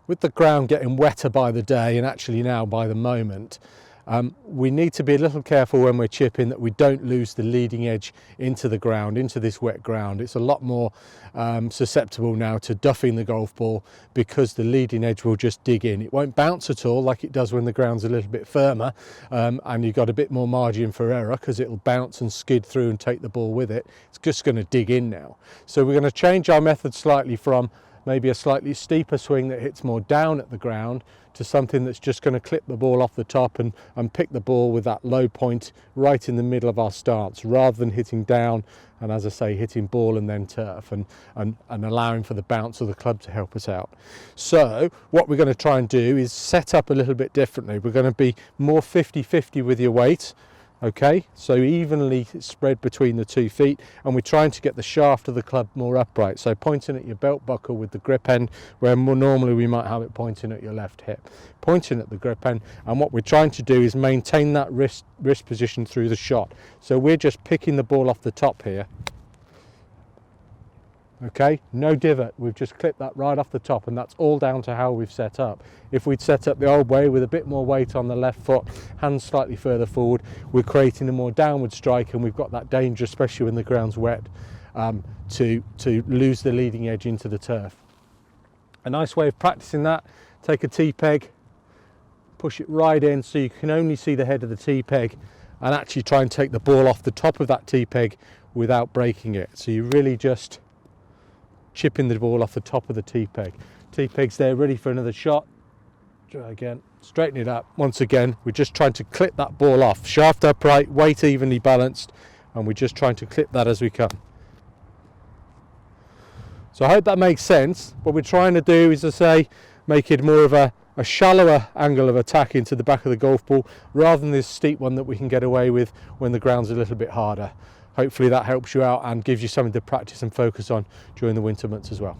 with the ground getting wetter by the day and actually now by the moment, we need to be a little careful when we're chipping that we don't lose the leading edge into the ground, into this wet ground. It's a lot more susceptible now to duffing the golf ball because the leading edge will just dig in. It won't bounce at all like it does when the ground's a little bit firmer, and you've got a bit more margin for error because it'll bounce and skid through and take the ball with it. It's just going to dig in now. So we're going to change our method slightly from maybe a slightly steeper swing that hits more down at the ground to something that's just going to clip the ball off the top and pick the ball with that low point right in the middle of our stance, rather than hitting down and, as I say, hitting ball and then turf and allowing for the bounce of the club to help us out. So what we're going to try and do is set up a little bit differently. We're going to be more 50-50 with your weight. Okay, so evenly spread between the 2 feet, and we're trying to get the shaft of the club more upright, so pointing at your belt buckle with the grip end, where more normally we might have it pointing at your left hip, pointing at the grip end. And what we're trying to do is maintain that wrist position through the shot. So we're just picking the ball off the top here. Okay, no divot, we've just clipped that right off the top, and that's all down to how we've set up. If we'd set up the old way with a bit more weight on the left foot, hands slightly further forward, we're creating a more downward strike, and we've got that danger, especially when the ground's wet, to lose the leading edge into the turf. A nice way of practicing that: take a tee peg, push it right in so you can only see the head of the tee peg, and actually try and take the ball off the top of that tee peg without breaking it. So you really just chipping the ball off the top of the tee peg. Tee peg's there ready for another shot. Try again, straighten it up. Once again, we're just trying to clip that ball off. Shaft upright, weight evenly balanced, and we're just trying to clip that as we come. So I hope that makes sense. What we're trying to do is, as I say, make it more of a shallower angle of attack into the back of the golf ball, rather than this steep one that we can get away with when the ground's a little bit harder. Hopefully that helps you out and gives you something to practice and focus on during the winter months as well.